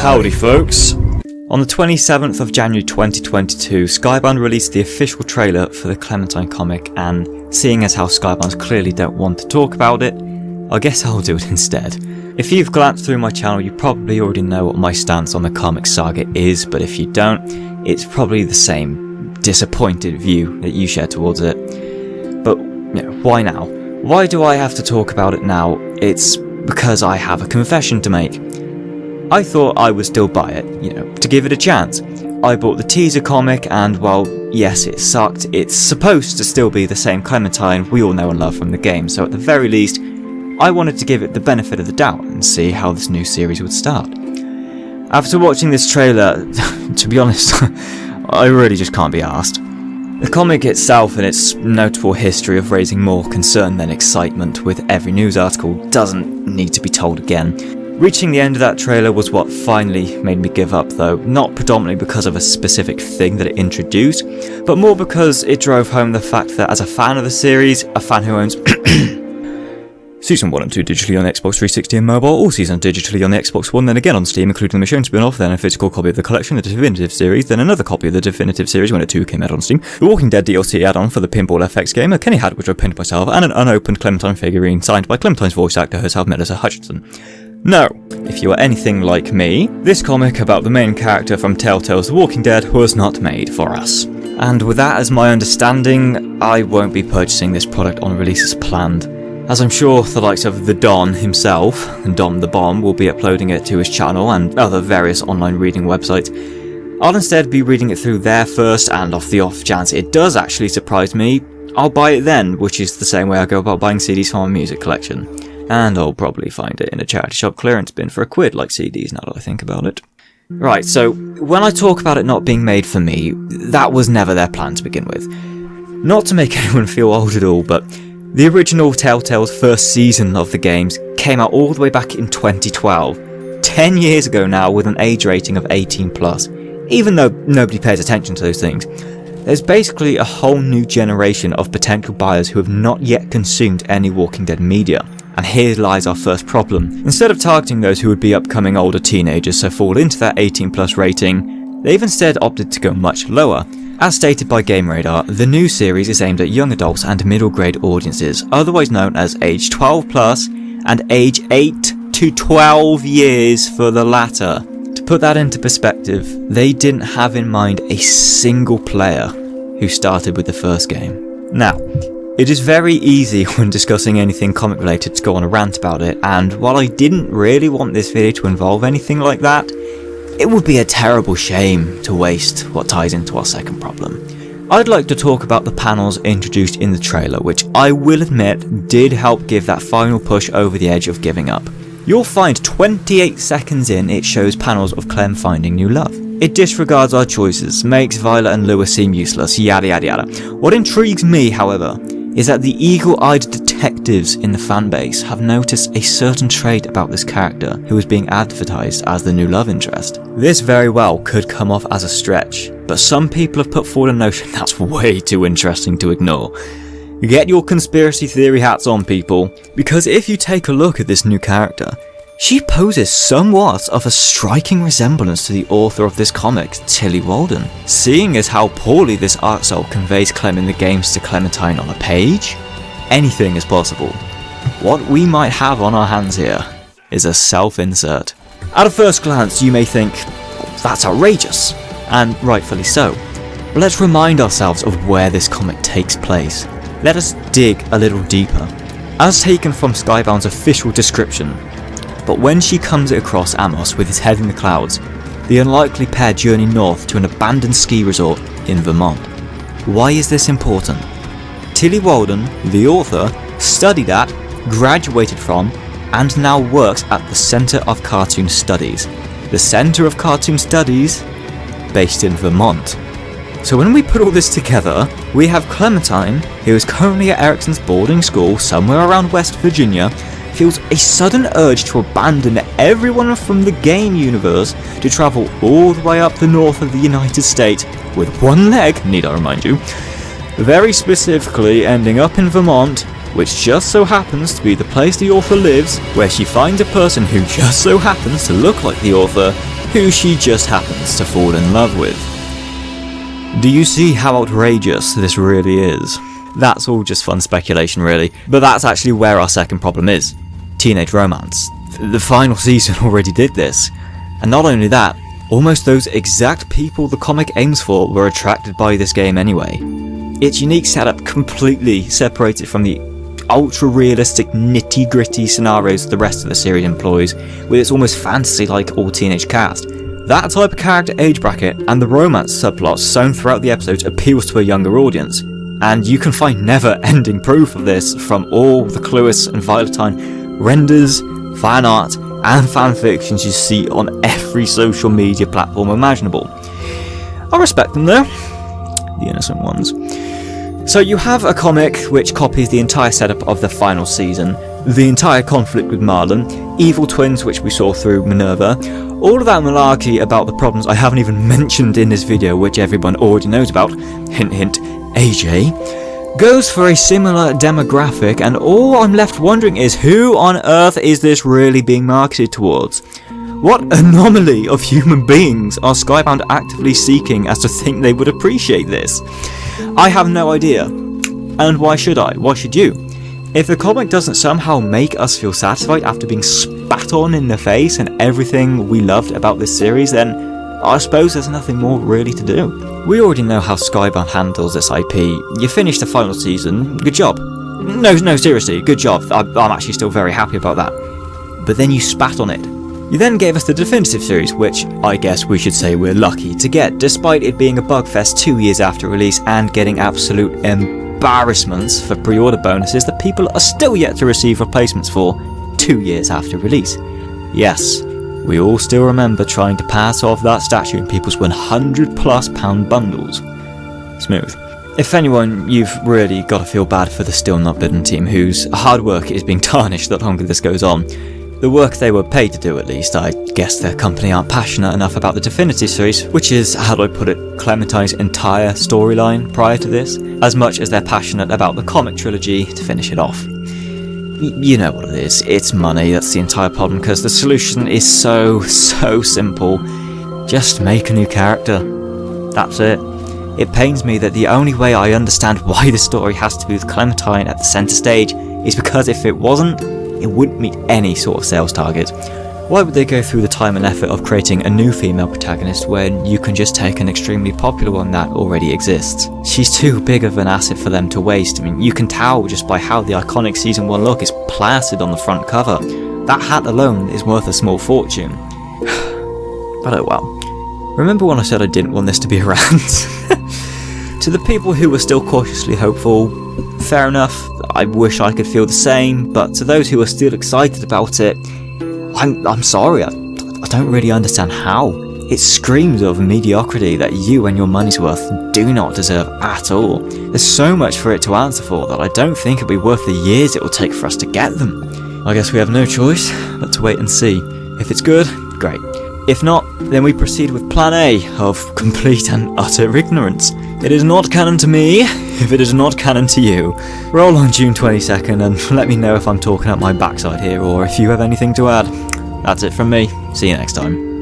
Howdy folks. On the 27th of January 2022, Skybound released the official trailer for the Clementine Comic, and seeing as how Skybound clearly don't want to talk about it, I guess I'll do it instead. If you've glanced through my channel, you probably already know what my stance on the comic saga is, but if you don't, it's probably the same disappointed view that you share towards it. But, why now? Why do I have to talk about it now? It's because I have a confession to make. I thought I would still buy it, to give it a chance. I bought the teaser comic and, well, yes, it sucked. It's supposed to still be the same Clementine we all know and love from the game, so at the very least, I wanted to give it the benefit of the doubt and see how this new series would start. After watching this trailer, to be honest, I really just can't be arsed. The comic itself and its notable history of raising more concern than excitement with every news article doesn't need to be told again. Reaching the end of that trailer was what finally made me give up though, not predominantly because of a specific thing that it introduced, but more because it drove home the fact that as a fan of the series, a fan who owns Season 1 and 2 digitally on Xbox 360 and mobile, all seasons digitally on the Xbox One, then again on Steam, including the Michonne spin-off, then a physical copy of the collection, the definitive series, then another copy of the definitive series when it too came out on Steam, the Walking Dead DLC add-on for the Pinball FX game, a Kenny hat which I pinned myself, and an unopened Clementine figurine signed by Clementine's voice actor herself, Melissa Hutchinson. No, if you are anything like me, this comic about the main character from Telltale's The Walking Dead was not made for us. And with that as my understanding, I won't be purchasing this product on release as planned, as I'm sure the likes of the Don himself, and Don the Bomb, will be uploading it to his channel and other various online reading websites. I'll instead be reading it through there first, and off the off chance it does actually surprise me, I'll buy it then, which is the same way I go about buying CDs for my music collection. And I'll probably find it in a charity shop clearance bin for £1 like CDs now that I think about it. Right, so when I talk about it not being made for me, that was never their plan to begin with. Not to make anyone feel old at all, but the original Telltale's first season of the games came out all the way back in 2012, 10 years ago now, with an age rating of 18+, even though nobody pays attention to those things. There's basically a whole new generation of potential buyers who have not yet consumed any Walking Dead media. And here lies our first problem. Instead of targeting those who would be upcoming older teenagers so fall into that 18+ rating, they've instead opted to go much lower. As stated by Game Radar, the new series is aimed at young adults and middle grade audiences, otherwise known as age 12+ and age 8 to 12 years for the latter. To put that into perspective, they didn't have in mind a single player who started with the first game. Now, it is very easy when discussing anything comic related to go on a rant about it, and while I didn't really want this video to involve anything like that, it would be a terrible shame to waste what ties into our second problem. I'd like to talk about the panels introduced in the trailer, which I will admit did help give that final push over the edge of giving up. You'll find 28 seconds in it shows panels of Clem finding new love. It disregards our choices, makes Violet and Lewis seem useless, yada yada yada. What intrigues me, however, is that the eagle-eyed detectives in the fanbase have noticed a certain trait about this character who is being advertised as the new love interest. This very well could come off as a stretch, but some people have put forward a notion that's way too interesting to ignore. Get your conspiracy theory hats on, people, because if you take a look at this new character, she poses somewhat of a striking resemblance to the author of this comic, Tillie Walden. Seeing as how poorly this art cell conveys Clem in the games to Clementine on a page, anything is possible. What we might have on our hands here is a self-insert. At a first glance you may think, that's outrageous, and rightfully so. But let's remind ourselves of where this comic takes place. Let us dig a little deeper. As taken from Skybound's official description, but when she comes across Amos with his head in the clouds, the unlikely pair journey north to an abandoned ski resort in Vermont. Why is this important? Tillie Walden, the author, studied at, graduated from, and now works at the Center of Cartoon Studies. The Center of Cartoon Studies, based in Vermont. So when we put all this together, we have Clementine, who is currently at Erickson's boarding school somewhere around West Virginia, feels a sudden urge to abandon everyone from the game universe to travel all the way up the north of the United States with one leg, need I remind you, very specifically ending up in Vermont, which just so happens to be the place the author lives, where she finds a person who just so happens to look like the author, who she just happens to fall in love with. Do you see how outrageous this really is? That's all just fun speculation really, but that's actually where our second problem is. Teenage romance. The final season already did this. And not only that, almost those exact people the comic aims for were attracted by this game anyway. Its unique setup completely separates it from the ultra-realistic nitty-gritty scenarios the rest of the series employs, with its almost fantasy-like all-teenage cast. That type of character age bracket and the romance subplots sown throughout the episodes appeals to a younger audience, and you can find never-ending proof of this from all the Clueless and Violetine renders, fan art, and fanfictions you see on every social media platform imaginable. I respect them though, the innocent ones. So you have a comic which copies the entire setup of the final season, the entire conflict with Marlon, evil twins which we saw through Minerva, all of that malarkey about the problems I haven't even mentioned in this video which everyone already knows about, hint hint, AJ, goes for a similar demographic, and all I'm left wondering is who on earth is this really being marketed towards? What anomaly of human beings are Skybound actively seeking as to think they would appreciate this? I have no idea. And why should I? Why should you? If the comic doesn't somehow make us feel satisfied after being spat on in the face and everything we loved about this series, then I suppose there's nothing more really to do. We already know how Skybound handles this IP. You finished the final season, good job. No, seriously, good job. I'm actually still very happy about that. But then you spat on it. You then gave us the definitive series, which I guess we should say we're lucky to get, despite it being a bugfest 2 years after release and getting absolute embarrassments for pre-order bonuses that people are still yet to receive replacements for 2 years after release. Yes, we all still remember trying to pass off that statue in people's £100+ bundles. Smooth. If anyone, you've really got to feel bad for the Still Not Bidden team, whose hard work is being tarnished the longer this goes on. The work they were paid to do at least. I guess their company aren't passionate enough about the definitive series, which is, how do I put it, Clementine's entire storyline prior to this, as much as they're passionate about the comic trilogy to finish it off. You know what it is, it's money, that's the entire problem, because the solution is so simple. Just make a new character. That's it. It pains me that the only way I understand why the story has to be with Clementine at the centre stage is because if it wasn't, it wouldn't meet any sort of sales target. Why would they go through the time and effort of creating a new female protagonist when you can just take an extremely popular one that already exists? She's too big of an asset for them to waste. I mean, you can tell just by how the iconic Season 1 look is plastered on the front cover. That hat alone is worth a small fortune. But oh well. Remember when I said I didn't want this to be a rant? To the people who were still cautiously hopeful, fair enough, I wish I could feel the same, but to those who are still excited about it, I'm sorry, I don't really understand how. It screams of mediocrity that you and your money's worth do not deserve at all. There's so much for it to answer for that I don't think it'll be worth the years it will take for us to get them. I guess we have no choice but to wait and see. If it's good, great. If not, then we proceed with plan A of complete and utter ignorance. It is not canon to me, if it is not canon to you. Roll on June 22nd and let me know if I'm talking up my backside here or if you have anything to add. That's it from me. See you next time.